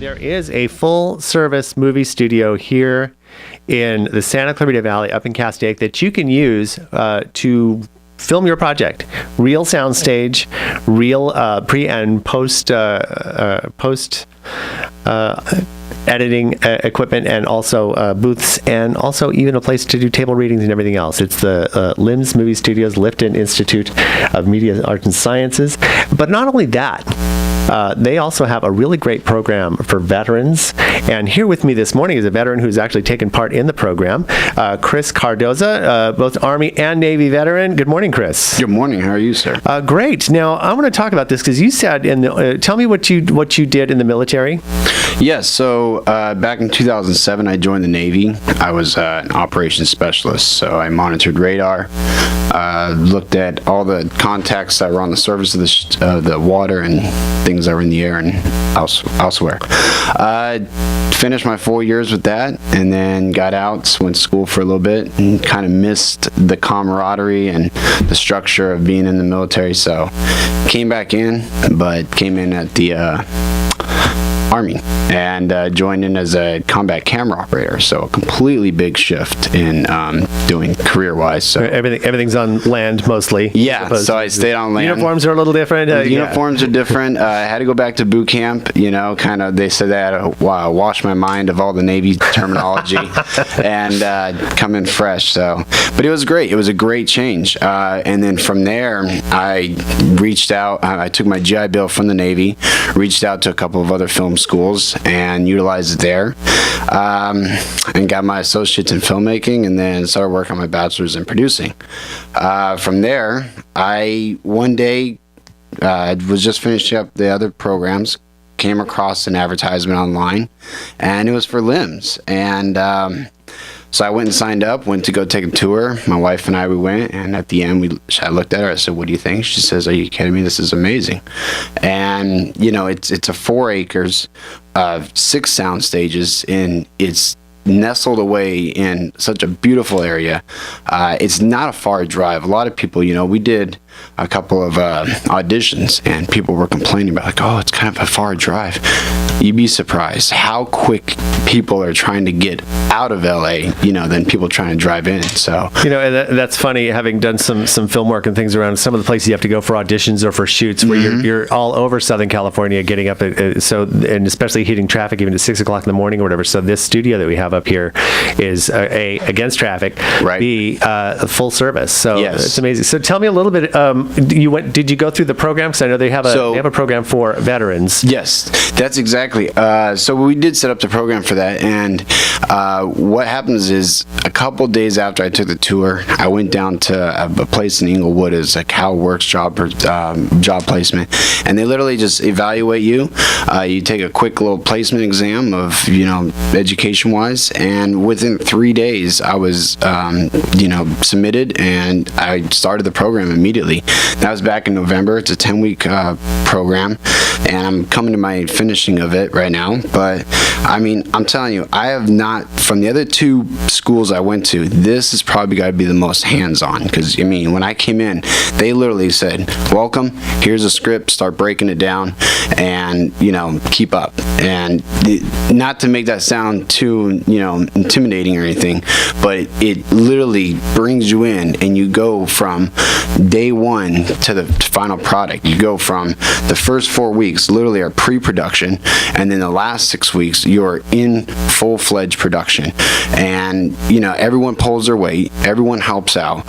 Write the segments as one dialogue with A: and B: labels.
A: There is a full-service movie studio here in the Santa Clarita Valley up in Castaic that you can use to film your project. Real soundstage, real pre and post editing equipment, and also booths, and also even a place to do table readings and everything else. It's the LIMS Movie Studios Lifton Institute of Media Arts and Sciences. But not only that, they also have a really great program for veterans. And here with me this morning is a veteran who's actually taken part in the program, Chris Cardoza, both Army and Navy veteran. Good morning, Chris.
B: Good morning. How are you, sir?
A: Great. Now, I want to talk about this because you said, tell me what you did in the military.
B: Yes. So back in 2007, I joined the Navy. I was an operations specialist. So I monitored radar, looked at all the contacts that were on the surface of the water and things that were in the air and elsewhere. Finished my 4 years with that, and then got out, went to school for a little bit, and kind of missed the camaraderie and the structure of being in the military. So came back in, but came in at the Army and joined in as a combat camera operator. So a completely big shift in doing career-wise. So
A: everything's on land mostly.
B: Yeah, so I stayed on land.
A: Uniforms are a little different.
B: Uniforms are different. I had to go back to boot camp. Kind of, they said they had to wash my mind of all the Navy terminology and come in fresh. So, but it was great. It was a great change. And then from there, I reached out. I took my GI Bill from the Navy, reached out to a couple of other film schools and utilized it there, and got my associates in filmmaking, and then started working on my bachelor's in producing. From there, I one day was just finishing up the other programs, came across an advertisement online, and it was for LIMS, and so I went and signed up, went to go take a tour. My wife and we went, and at the end, I looked at her, I said, "What do you think?" She says, "Are you kidding me? This is amazing." And, it's a 4 acres, 6 sound stages, and it's nestled away in such a beautiful area. It's not a far drive. A lot of people, we did a couple of auditions, and people were complaining about, oh, it's kind of a far drive. You'd be surprised how quick people are trying to get out of LA, than people trying to drive in. So,
A: and that's funny, having done some film work and things around some of the places you have to go for auditions or for shoots, where you're all over Southern California, getting up and especially hitting traffic even at 6 o'clock in the morning or whatever. So this studio that we have up here is A, against traffic, right. B, full service. So yes. It's amazing. So tell me a little bit. Did you go through the program? Because I know they have a program for veterans.
B: Yes, that's exactly. So we did set up the program for that, and what happens is a couple days after I took the tour, I went down to a place in Inglewood as a Cal Works job placement, and they literally just evaluate you. You take a quick little placement exam of education-wise, and within 3 days I was submitted, and I started the program immediately. That was back in November. It's a 10-week program, and I'm coming to my finishing of it right now. But I'm telling you, I have not, from the other 2 schools I went to, this has probably got to be the most hands-on, because when I came in, they literally said, "Welcome, here's a script, start breaking it down, and keep up." And not to make that sound too intimidating or anything, but it literally brings you in, and you go from day one to the final product. You go from the first 4 weeks literally are pre-production, and then the last 6 weeks you're in full-fledged production, and everyone pulls their weight, everyone helps out.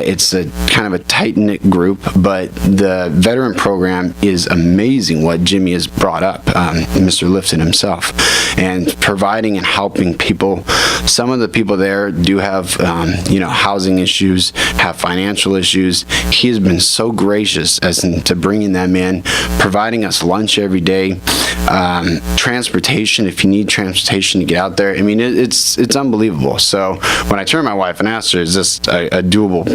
B: It's a kind of a tight-knit group, but the veteran program is amazing what Jimmy has brought up, Mr. Lifton himself, and providing and helping people. Some of the people there do have housing issues, have financial issues. He has been so gracious as to bringing them in, providing us lunch every day, transportation if you need transportation to get out there. It's unbelievable. So when I turned to my wife and asked her, "Is this a doable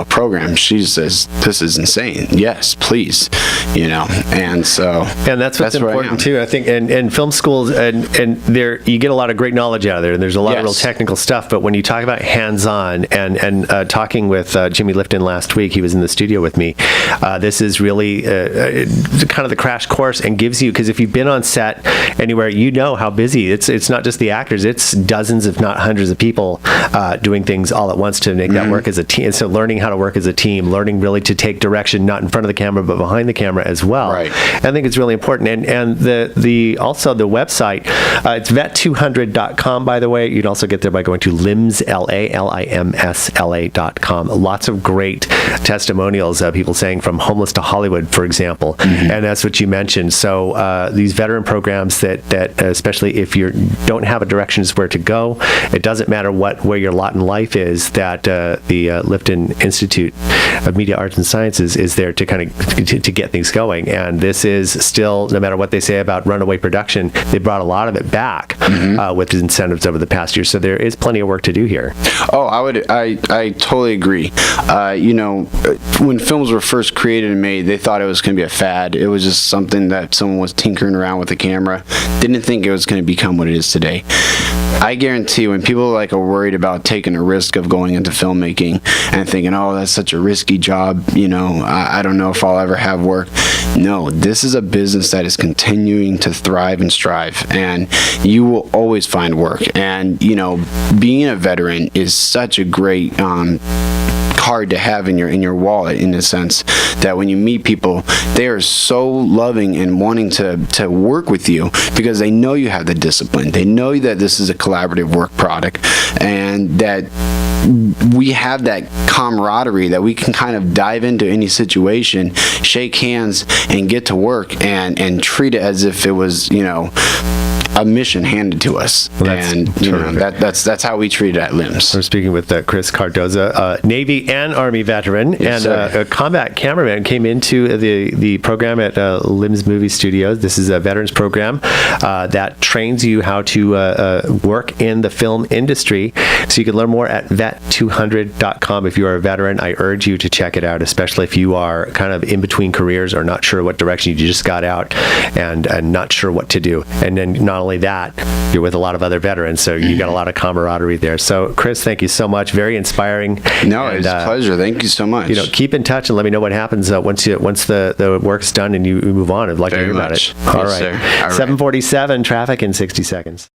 B: program?" She says, "This is insane. Yes, please." And so
A: that's what's important too. I think in film schools, and there you get a lot of great knowledge out of there, and there's a lot of real technical stuff. But when you talk about hands-on, and talking with Jimmy Lifton last week, he was in the studio with me. This is really kind of the crash course and gives you, because if you've been on set anywhere, you know how busy it's not just the actors, it's dozens if not hundreds of people doing things all at once to make that work as a team. And so learning how to work as a team, learning really to take direction not in front of the camera but behind the camera as well.
B: Right.
A: I think it's really important. And the also the website, it's vet200.com, by the way. You'd also get there by going to limsla.com. Lots of great testimonials, people saying from homeless to Hollywood, for example. And that's what you mentioned. So these veteran programs that especially if you don't have a direction as where to go, it doesn't matter where your lot in life is, that the Lifton Institute of Media Arts and Sciences is there to kind of to get things going. And this is still, no matter what they say about runaway production, they brought a lot of it back with incentives over the past year. So there is plenty of work to do here.
B: Oh, I totally agree. When films were first created and made, they thought it was going to be a fad. It was just something that someone was tinkering around with the camera. Didn't think it was going to become what it is today. I guarantee when people are worried about taking a risk of going into filmmaking and thinking, oh, that's such a risky job, I don't know if I'll ever have work. No, this is a business that is continuing to thrive and strive, and you will always find work. And, being a veteran is such a great card to have in your wallet, in a sense that when you meet people, they are so loving and wanting to work with you because they know you have the discipline. They know that this is a collaborative work product, and that we have that camaraderie that we can kind of dive into any situation, shake hands, and get to work and treat it as if it was, a mission handed to us.
A: Well, and
B: that's how we treat it at LIMS.
A: We're speaking with Chris Cardoza, Navy and Army veteran,
B: yes,
A: and a combat cameraman. Came into the program at LIMS Movie Studios. This is a veterans program that trains you how to work in the film industry. So you can learn more at vet200.com. If you are a veteran, I urge you to check it out, especially if you are kind of in between careers or not sure what direction you just got out and not sure what to do. And then not only that, you're with a lot of other veterans, so you got a lot of camaraderie there. So, Chris, thank you so much. Very inspiring.
B: No, it's a pleasure. Thank you so much.
A: Keep in touch and let me know what happens once the work's done and you move on. I'd like to hear about it. All right. 7:47 traffic in 60 seconds.